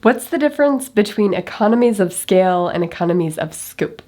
What's the difference between economies of scale and economies of scope?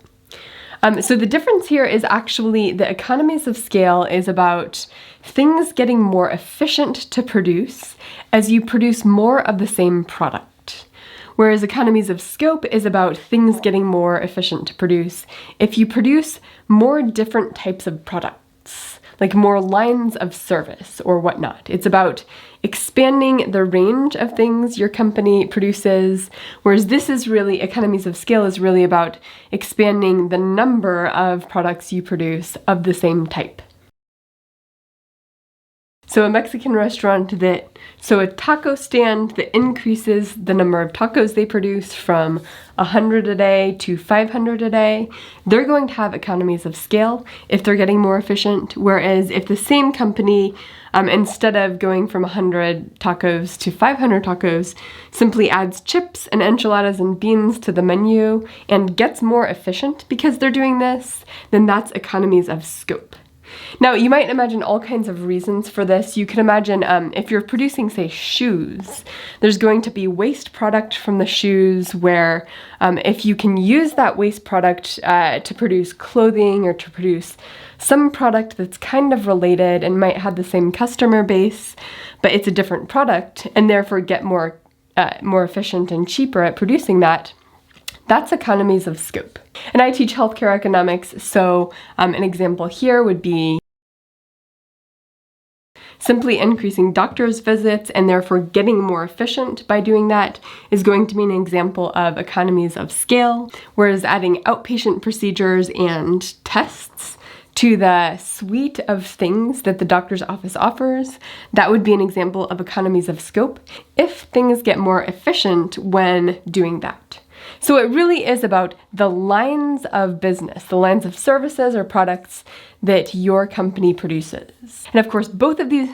So the difference here is actually the economies of scale is about things getting more efficient to produce as you produce more of the same product. Whereas economies of scope is about things getting more efficient to produce if you produce more different types of products, like more lines of service or whatnot. It's about expanding the range of things your company produces, whereas this is really, economies of scale is really about expanding the number of products you produce of the same type. So a Mexican restaurant a taco stand that increases the number of tacos they produce from 100 a day to 500 a day, they're going to have economies of scale if they're getting more efficient. Whereas if the same company, instead of going from 100 tacos to 500 tacos, simply adds chips and enchiladas and beans to the menu and gets more efficient because they're doing this, then that's economies of scope. Now, you might imagine all kinds of reasons for this. You can imagine if you're producing, say, shoes, there's going to be waste product from the shoes where if you can use that waste product to produce clothing or to produce some product that's kind of related and might have the same customer base, but it's a different product, and therefore get more efficient and cheaper at producing that, that's economies of scope. And I teach healthcare economics, so an example here would be simply increasing doctor's visits and therefore getting more efficient by doing that is going to be an example of economies of scale, whereas adding outpatient procedures and tests to the suite of things that the doctor's office offers, that would be an example of economies of scope if things get more efficient when doing that. So it really is about the lines of business, the lines of services or products that your company produces. And of course, both of these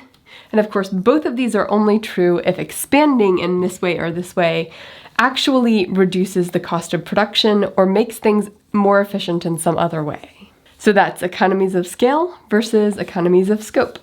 are only true if expanding in this way or this way actually reduces the cost of production or makes things more efficient in some other way. So that's economies of scale versus economies of scope.